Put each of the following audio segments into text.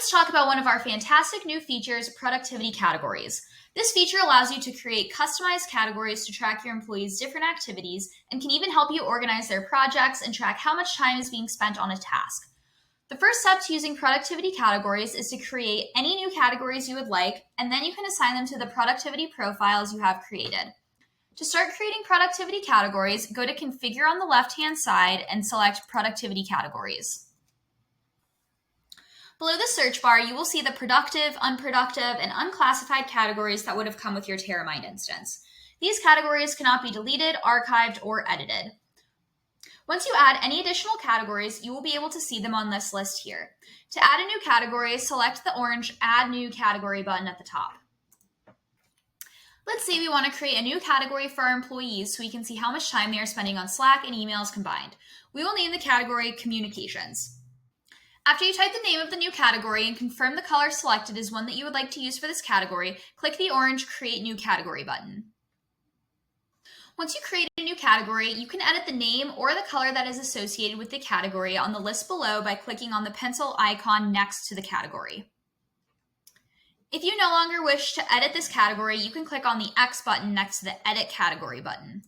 let's talk about one of our fantastic new features, productivity categories. This feature allows you to create customized categories to track your employees' different activities and can even help you organize their projects and track how much time is being spent on a task. The first step to using productivity categories is to create any new categories you would like, and then you can assign them to the productivity profiles you have created. To start creating productivity categories, go to Configure on the left-hand side and select Productivity Categories. Below the search bar, you will see the productive, unproductive, and unclassified categories that would have come with your Terramind instance. These categories cannot be deleted, archived, or edited. Once you add any additional categories, you will be able to see them on this list here. To add a new category, select the orange Add New Category button at the top. Let's say we want to create a new category for our employees so we can see how much time they are spending on Slack and emails combined. We will name the category Communications. After you type the name of the new category and confirm the color selected is one that you would like to use for this category, click the orange Create New Category button. Once you create a new category, you can edit the name or the color that is associated with the category on the list below by clicking on the pencil icon next to the category. If you no longer wish to edit this category, you can click on the X button next to the Edit Category button.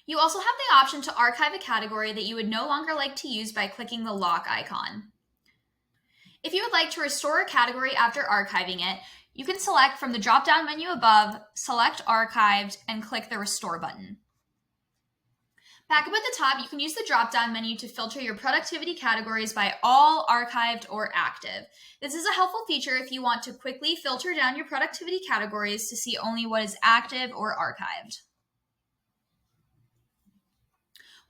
You also have the option to archive a category that you would no longer like to use by clicking the lock icon. If you would like to restore a category after archiving it, you can select from the drop-down menu above, select Archived, and click the Restore button. Back up at the top, you can use the drop-down menu to filter your productivity categories by all, archived, or active. This is a helpful feature if you want to quickly filter down your productivity categories to see only what is active or archived.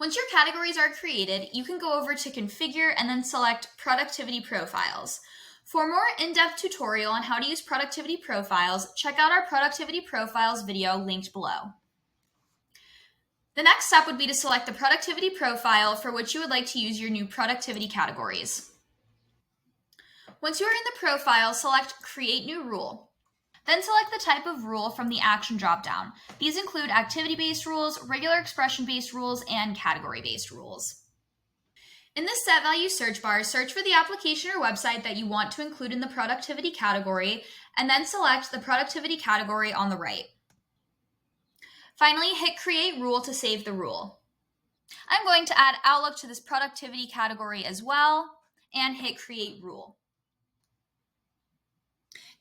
Once your categories are created, you can go over to Configure and then select Productivity Profiles. For a more in-depth tutorial on how to use productivity profiles, check out our Productivity Profiles video linked below. The next step would be to select the productivity profile for which you would like to use your new productivity categories. Once you are in the profile, select Create New Rule. Then select the type of rule from the action dropdown. These include activity-based rules, regular expression-based rules, and category-based rules. In the Set Value search bar, search for the application or website that you want to include in the productivity category, and then select the productivity category on the right. Finally, hit Create Rule to save the rule. I'm going to add Outlook to this productivity category as well, and hit Create Rule.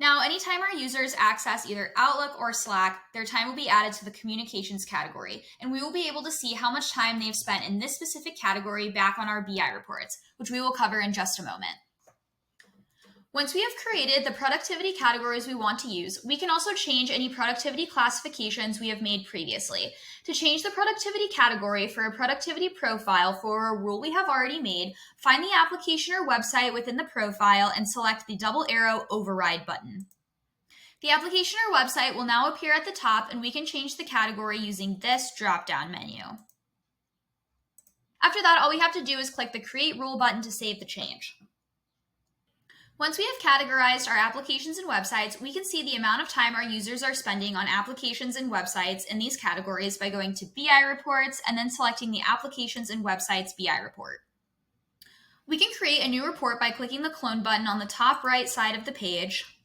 Now, anytime our users access either Outlook or Slack, their time will be added to the communications category, and we will be able to see how much time they've spent in this specific category back on our BI reports, which we will cover in just a moment. Once we have created the productivity categories we want to use, we can also change any productivity classifications we have made previously. To change the productivity category for a productivity profile for a rule we have already made, find the application or website within the profile and select the double arrow Override button. The application or website will now appear at the top, and we can change the category using this drop-down menu. After that, all we have to do is click the Create Rule button to save the change. Once we have categorized our applications and websites, we can see the amount of time our users are spending on applications and websites in these categories by going to BI Reports and then selecting the Applications and Websites BI report. We can create a new report by clicking the clone button on the top right side of the page,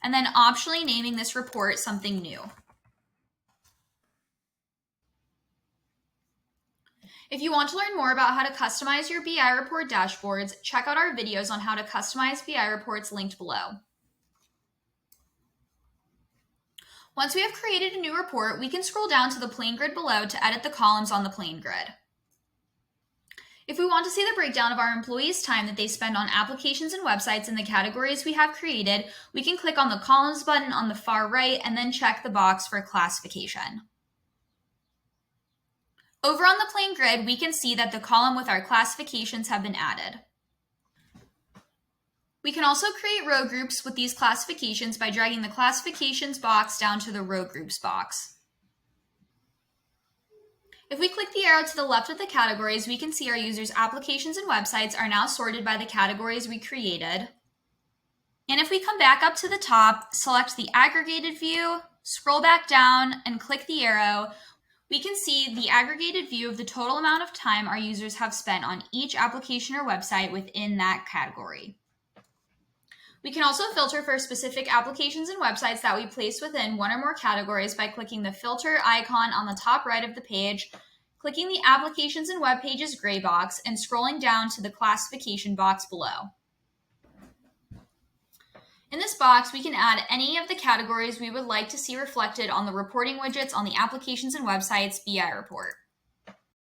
and then optionally naming this report something new. If you want to learn more about how to customize your BI report dashboards, check out our videos on how to customize BI reports linked below. Once we have created a new report, we can scroll down to the plane grid below to edit the columns on the plane grid. If we want to see the breakdown of our employees' time that they spend on applications and websites in the categories we have created, we can click on the Columns button on the far right and then check the box for classification. Over on the plane grid, we can see that the column with our classifications have been added. We can also create row groups with these classifications by dragging the classifications box down to the row groups box. If we click the arrow to the left of the categories, we can see our users' applications and websites are now sorted by the categories we created. And if we come back up to the top, select the aggregated view, scroll back down, and click the arrow, we can see the aggregated view of the total amount of time our users have spent on each application or website within that category. We can also filter for specific applications and websites that we place within one or more categories by clicking the filter icon on the top right of the page, clicking the Applications and Web Pages gray box, and scrolling down to the classification box below. In this box, we can add any of the categories we would like to see reflected on the reporting widgets on the Applications and Websites BI report.